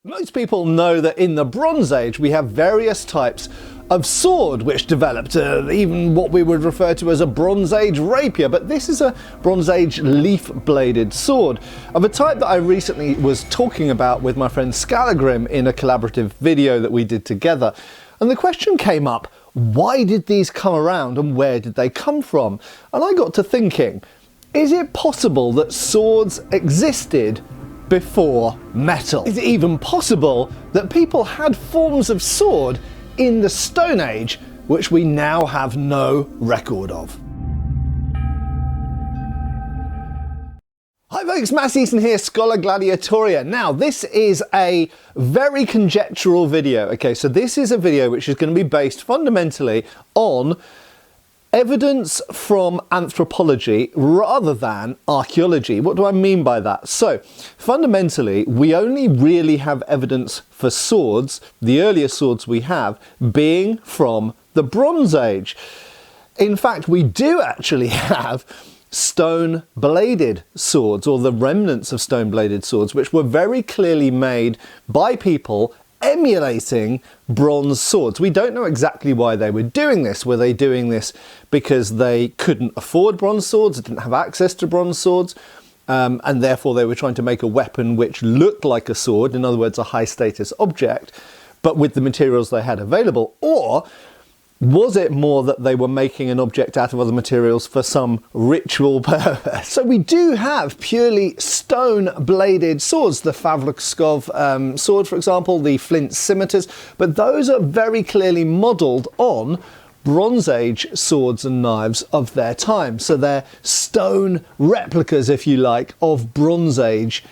Most people know that in the Bronze Age we have various types of sword which developed, even what we would refer to as a Bronze Age rapier, but this is a Bronze Age leaf-bladed sword of a type that I recently was talking about with my friend Scalagrim in a collaborative video that we did together. And the question came up, why did these come around and where did they come from? And I got to thinking, is it possible that swords existed before metal? Is it even possible that people had forms of sword in the Stone Age which we now have no record of? Hi folks, Matt Easton here, Schola Gladiatoria. Now this is a very conjectural video. Okay, so this is a video which is going to be based fundamentally on evidence from anthropology rather than archaeology. What do I mean by that? So, fundamentally, we only really have evidence for swords, the earliest swords we have, being from the Bronze Age. In fact, we do actually have stone-bladed swords, or the remnants of stone-bladed swords, which were very clearly made by people emulating bronze swords. We don't know exactly why they were doing this. Were they doing this because they couldn't afford bronze swords, didn't have access to bronze swords, and therefore they were trying to make a weapon which looked like a sword, in other words, a high status object, but with the materials they had available? Or was it more that they were making an object out of other materials for some ritual purpose? So we do have purely stone-bladed swords, the Favlakskov sword, for example, the flint scimitars, but those are very clearly modelled on Bronze Age swords and knives of their time. So they're stone replicas, if you like, of Bronze Age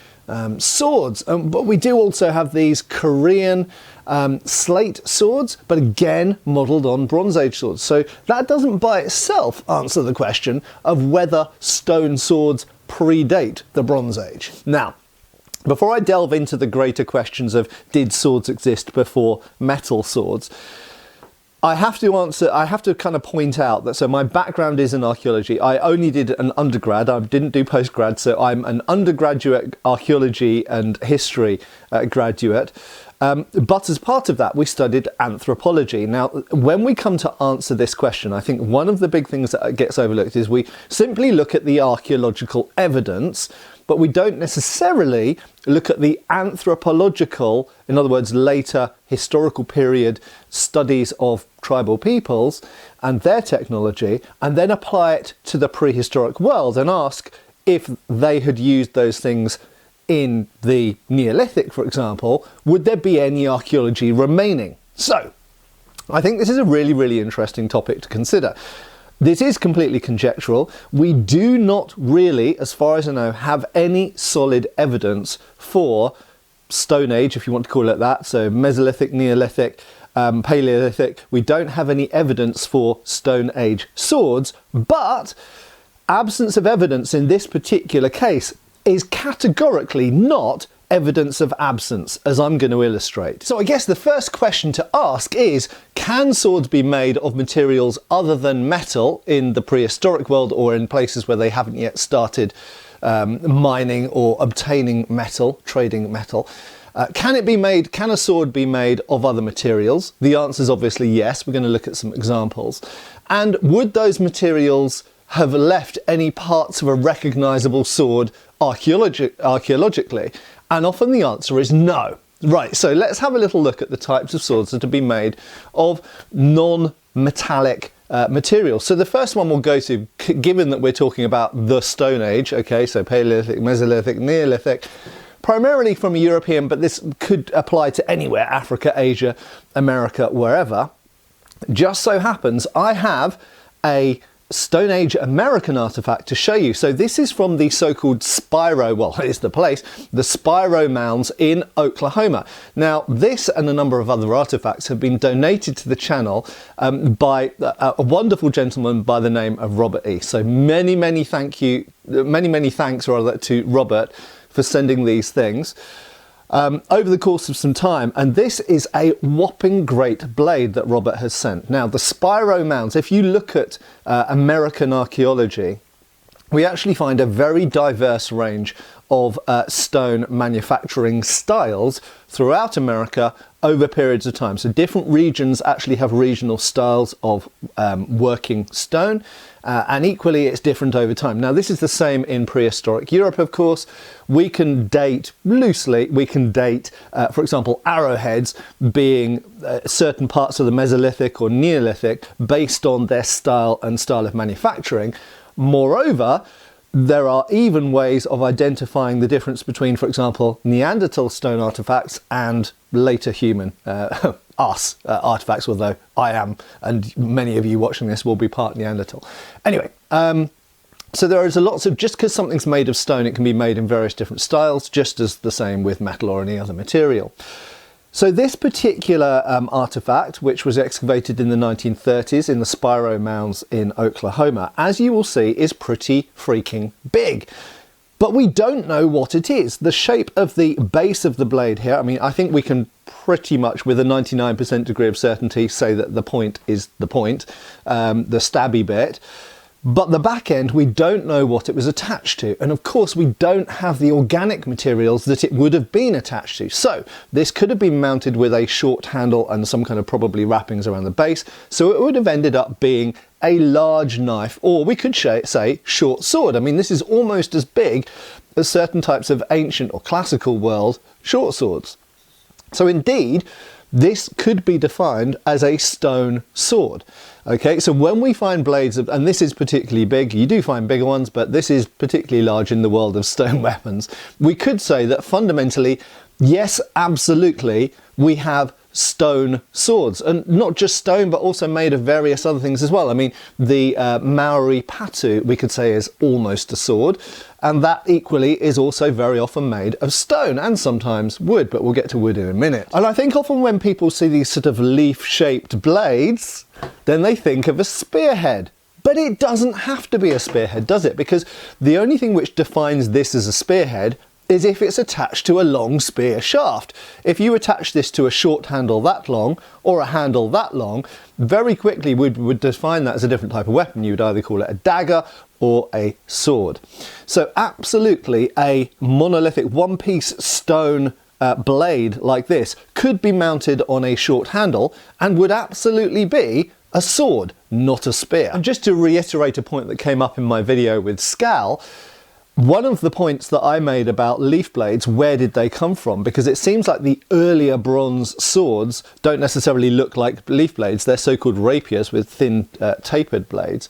swords. But we do also have these Korean slate swords, but again modelled on Bronze Age swords. So that doesn't by itself answer the question of whether stone swords predate the Bronze Age. Now, before I delve into the greater questions of did swords exist before metal swords, I have to kind of point out that, so my background is in archaeology. I only did an undergrad, I didn't do postgrad, so I'm an undergraduate archaeology and history graduate. But as part of that, we studied anthropology. Now, when we come to answer this question, I think one of the big things that gets overlooked is we simply look at the archaeological evidence, but we don't necessarily look at the anthropological, in other words, later historical period studies of tribal peoples and their technology, and then apply it to the prehistoric world and ask if they had used those things in the Neolithic, for example, would there be any archaeology remaining? So, I think this is a really, really interesting topic to consider. This is completely conjectural. We do not really, as far as I know, have any solid evidence for Stone Age, if you want to call it that, so Mesolithic, Neolithic, Paleolithic. We don't have any evidence for Stone Age swords, but absence of evidence in this particular case is categorically not evidence of absence, as I'm going to illustrate. So I guess the first question to ask is, can swords be made of materials other than metal in the prehistoric world, or in places where they haven't yet started mining or obtaining metal, trading metal? Can a sword be made of other materials? The answer is obviously yes. We're going to look at some examples. And would those materials have left any parts of a recognisable sword archaeologically? And often the answer is no. Right, so let's have a little look at the types of swords that have been made of non-metallic materials. So the first one we'll go to, given that we're talking about the Stone Age, okay, so Paleolithic, Mesolithic, Neolithic, primarily from European, but this could apply to anywhere, Africa, Asia, America, wherever. Just so happens I have a Stone Age American artifact to show you. So this is from the so-called Spiro, well, it's the place, the Spiro Mounds in Oklahoma. Now, this and a number of other artifacts have been donated to the channel by a wonderful gentleman by the name of Robert E. So many thanks to Robert for sending these things over the course of some time, and this is a whopping great blade that Robert has sent. Now, the Spiro Mounds, if you look at American archaeology, we actually find a very diverse range of stone manufacturing styles throughout America over periods of time. So different regions actually have regional styles of working stone, and equally it's different over time. Now this is the same in prehistoric Europe, of course. We can date loosely, for example, arrowheads being certain parts of the Mesolithic or Neolithic based on their style and style of manufacturing. Moreover, there are even ways of identifying the difference between, for example, Neanderthal stone artifacts and later human artifacts, although I am, and many of you watching this will be part Neanderthal. Anyway, so there is lots of, just because something's made of stone, it can be made in various different styles, just as the same with metal or any other material. So this particular artifact, which was excavated in the 1930s in the Spiro Mounds in Oklahoma, as you will see, is pretty freaking big. But we don't know what it is. The shape of the base of the blade here, I mean, I think we can pretty much with a 99% degree of certainty say that the point is the point, the stabby bit. But the back end, we don't know what it was attached to. And of course, we don't have the organic materials that it would have been attached to. So this could have been mounted with a short handle and some kind of probably wrappings around the base. So it would have ended up being a large knife, or we could say short sword. I mean, this is almost as big as certain types of ancient or classical world short swords. So indeed, this could be defined as a stone sword. Okay, so when we find blades of, and this is particularly big, you do find bigger ones, but this is particularly large in the world of stone weapons, we could say that fundamentally, yes, absolutely, we have stone swords, and not just stone, but also made of various other things as well. I mean, the Maori patu, we could say, is almost a sword, and that equally is also very often made of stone and sometimes wood, but we'll get to wood in a minute. And I think often when people see these sort of leaf-shaped blades, then they think of a spearhead. But it doesn't have to be a spearhead, does it? Because the only thing which defines this as a spearhead is if it's attached to a long spear shaft. If you attach this to a short handle that long or a handle that long, very quickly we would define that as a different type of weapon. You would either call it a dagger or a sword. So absolutely a monolithic one-piece stone blade like this could be mounted on a short handle and would absolutely be a sword, not a spear. And just to reiterate a point that came up in my video with Skal, one of the points that I made about leaf blades, where did they come from? Because it seems like the earlier bronze swords don't necessarily look like leaf blades. They're so-called rapiers with thin tapered blades.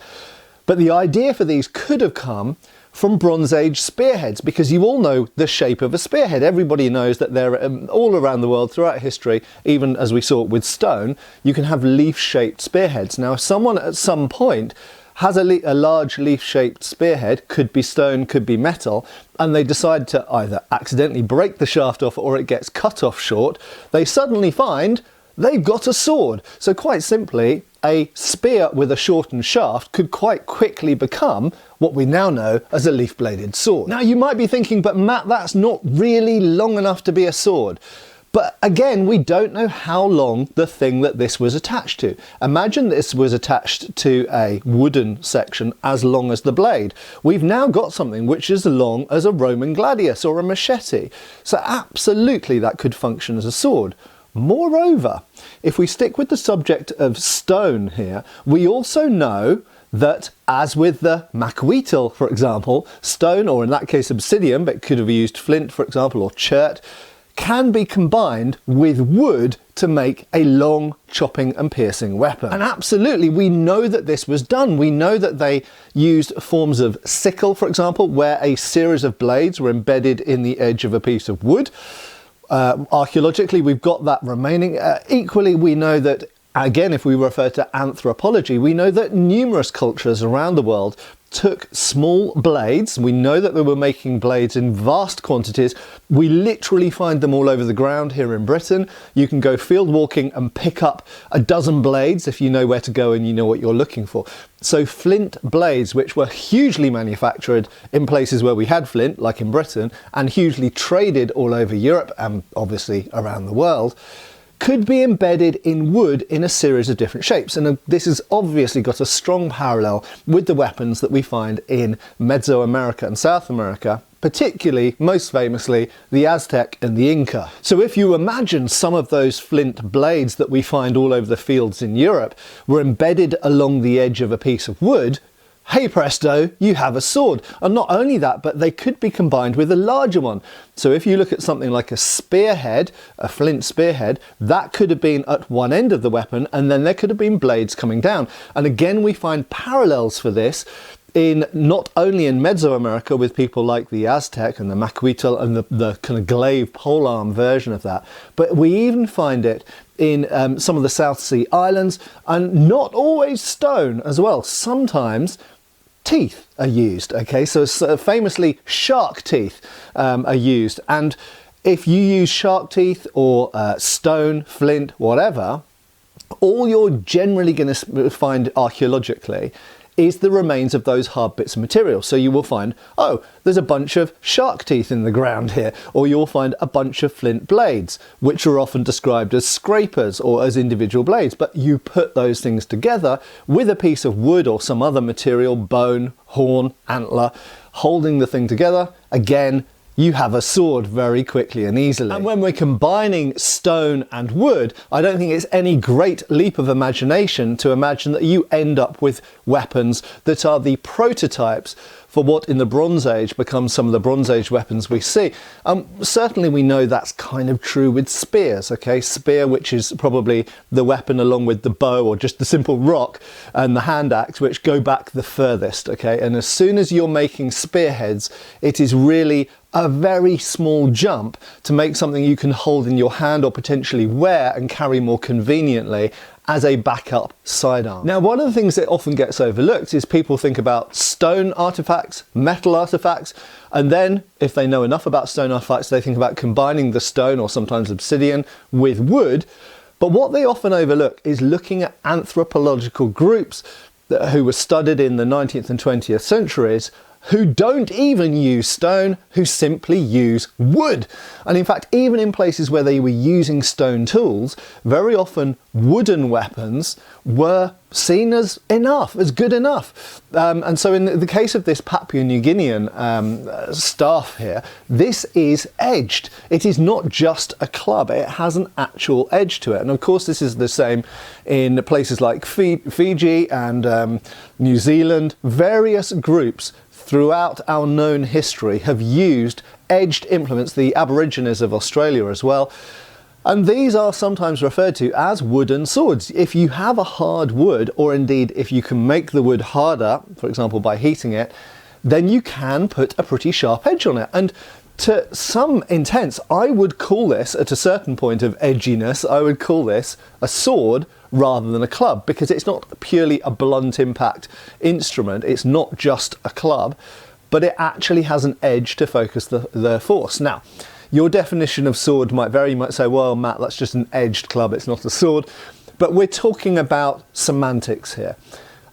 But the idea for these could have come from Bronze Age spearheads, because you all know the shape of a spearhead. Everybody knows that they're all around the world throughout history, even as we saw with stone, you can have leaf-shaped spearheads. Now, if someone at some point has a large leaf-shaped spearhead, could be stone, could be metal, and they decide to either accidentally break the shaft off or it gets cut off short, they suddenly find they've got a sword. So quite simply, a spear with a shortened shaft could quite quickly become what we now know as a leaf-bladed sword. Now you might be thinking, but Matt, that's not really long enough to be a sword. But again, we don't know how long the thing that this was attached to. Imagine this was attached to a wooden section as long as the blade. We've now got something which is as long as a Roman gladius or a machete. So absolutely that could function as a sword. Moreover, if we stick with the subject of stone here, we also know that, as with the macuitl, for example, stone, or in that case obsidian, but could have used flint, for example, or chert, can be combined with wood to make a long chopping and piercing weapon. And absolutely, we know that this was done. We know that they used forms of sickle, for example, where a series of blades were embedded in the edge of a piece of wood. Archaeologically, we've got that remaining. Equally, we know that, again, if we refer to anthropology, we know that numerous cultures around the world took small blades. We know that they were making blades in vast quantities. We literally find them all over the ground here in Britain. You can go field walking and pick up a dozen blades if you know where to go and you know what you're looking for. So flint blades, which were hugely manufactured in places where we had flint, like in Britain, and hugely traded all over Europe and obviously around the world, could be embedded in wood in a series of different shapes. And this has obviously got a strong parallel with the weapons that we find in Mesoamerica and South America, particularly, most famously, the Aztec and the Inca. So if you imagine some of those flint blades that we find all over the fields in Europe were embedded along the edge of a piece of wood, hey presto, you have a sword. And not only that, but they could be combined with a larger one. So if you look at something like a spearhead, a flint spearhead, that could have been at one end of the weapon, and then there could have been blades coming down. And again, we find parallels for this in not only in Mesoamerica with people like the Aztec and the Macuitl and the kind of glaive polearm version of that, but we even find it in some of the South Sea islands, and not always stone as well. Sometimes teeth are used, okay? So famously shark teeth are used, and if you use shark teeth or stone, flint, whatever, all you're generally going to find archaeologically is the remains of those hard bits of material. So you will find, oh, there's a bunch of shark teeth in the ground here, or you'll find a bunch of flint blades, which are often described as scrapers or as individual blades. But you put those things together with a piece of wood or some other material, bone, horn, antler, holding the thing together, again, you have a sword very quickly and easily. And when we're combining stone and wood, I don't think it's any great leap of imagination to imagine that you end up with weapons that are the prototypes for what in the Bronze Age becomes some of the Bronze Age weapons we see. Certainly we know that's kind of true with spears, okay? Spear, which is probably the weapon along with the bow or just the simple rock, and the hand axe, which go back the furthest, okay? And as soon as you're making spearheads, it is really a very small jump to make something you can hold in your hand or potentially wear and carry more conveniently as a backup sidearm. Now, one of the things that often gets overlooked is people think about stone artifacts, metal artifacts, and then if they know enough about stone artifacts, they think about combining the stone or sometimes obsidian with wood. But what they often overlook is looking at anthropological groups who were studied in the 19th and 20th centuries who don't even use stone, who simply use wood. And in fact, even in places where they were using stone tools, very often wooden weapons were seen as enough, as good enough. And so in the case of this Papua New Guinean staff here, this is edged. It is not just a club, it has an actual edge to it. And of course this is the same in places like Fiji and New Zealand. Various groups throughout our known history have used edged implements, the Aborigines of Australia as well. And these are sometimes referred to as wooden swords. If you have a hard wood, or indeed if you can make the wood harder, for example by heating it, then you can put a pretty sharp edge on it. And to some intents, I would call this, at a certain point of edginess, I would call this a sword rather than a club, because it's not purely a blunt impact instrument, it's not just a club, but it actually has an edge to focus the force. Now, your definition of sword might vary. You might say, well, Matt, that's just an edged club, it's not a sword. But we're talking about semantics here.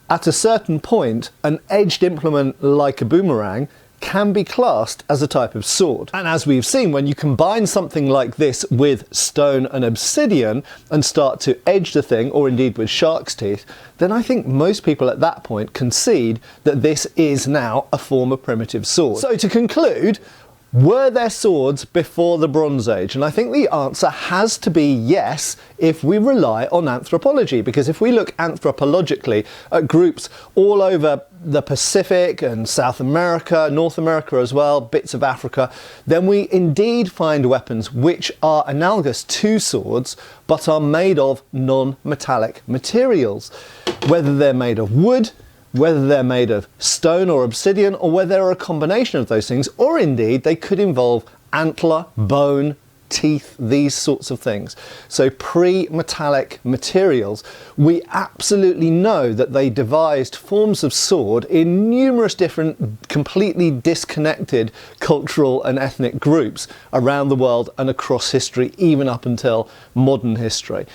At a certain point, an edged implement like a boomerang can be classed as a type of sword. And as we've seen, when you combine something like this with stone and obsidian and start to edge the thing, or indeed with shark's teeth, then I think most people at that point concede that this is now a form of primitive sword. So to conclude, were there swords before the Bronze Age? And I think the answer has to be yes, if we rely on anthropology, because if we look anthropologically at groups all over the Pacific and South America, North America as well, bits of Africa, then we indeed find weapons which are analogous to swords, but are made of non-metallic materials. Whether they're made of wood, whether they're made of stone or obsidian, or whether they're a combination of those things, or indeed they could involve antler, bone, teeth, these sorts of things. So pre-metallic materials, we absolutely know that they devised forms of sword in numerous different, completely disconnected cultural and ethnic groups around the world and across history, even up until modern history.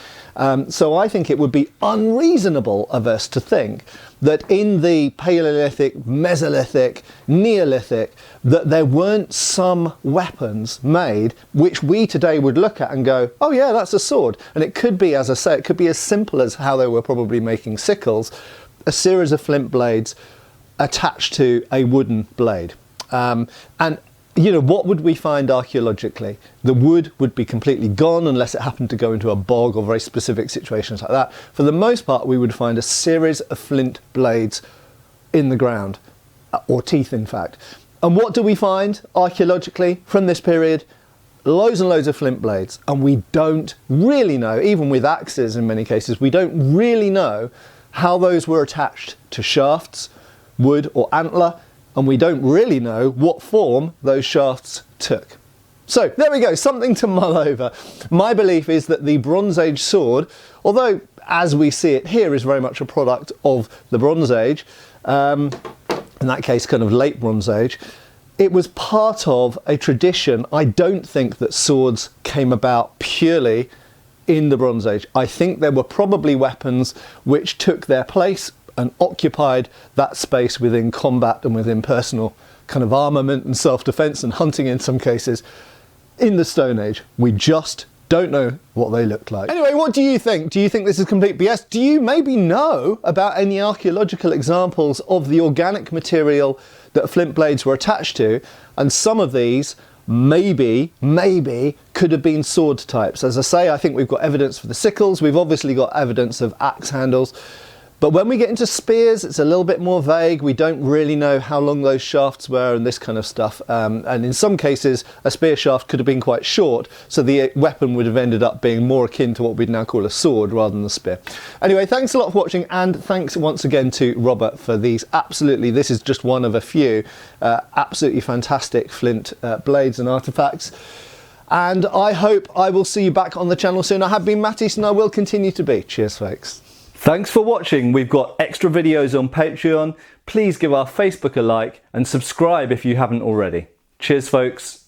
So I think it would be unreasonable of us to think that in the Paleolithic, Mesolithic, Neolithic, that there weren't some weapons made which we today would look at and go, oh yeah, that's a sword. And it could be, as I say, it could be as simple as how they were probably making sickles, a series of flint blades attached to a wooden blade. And you know, what would we find archaeologically? The wood would be completely gone unless it happened to go into a bog or very specific situations like that. For the most part, we would find a series of flint blades in the ground, or teeth in fact. And what do we find archaeologically from this period? Loads and loads of flint blades. And we don't really know, even with axes in many cases, we don't really know how those were attached to shafts, wood or antler, and we don't really know what form those shafts took. So there we go, something to mull over. My belief is that the Bronze Age sword, although as we see it here is very much a product of the Bronze Age, in that case kind of late Bronze Age, it was part of a tradition. I don't think that swords came about purely in the Bronze Age. I think there were probably weapons which took their place and occupied that space within combat and within personal kind of armament and self-defense and hunting in some cases in the Stone Age. We just don't know what they looked like. Anyway, what do you think? Do you think this is complete BS? Do you maybe know about any archaeological examples of the organic material that flint blades were attached to? And some of these maybe could have been sword types. As I say, I think we've got evidence for the sickles. We've obviously got evidence of axe handles. But when we get into spears, it's a little bit more vague. We don't really know how long those shafts were and this kind of stuff. And in some cases, a spear shaft could have been quite short, so the weapon would have ended up being more akin to what we'd now call a sword rather than a spear. Anyway, thanks a lot for watching, and thanks once again to Robert for these this is just one of a few absolutely fantastic flint blades and artifacts. And I hope I will see you back on the channel soon. I have been Matt Easton, I will continue to be. Cheers, folks. Thanks for watching. We've got extra videos on Patreon. Please give our Facebook a like and subscribe if you haven't already. Cheers, folks.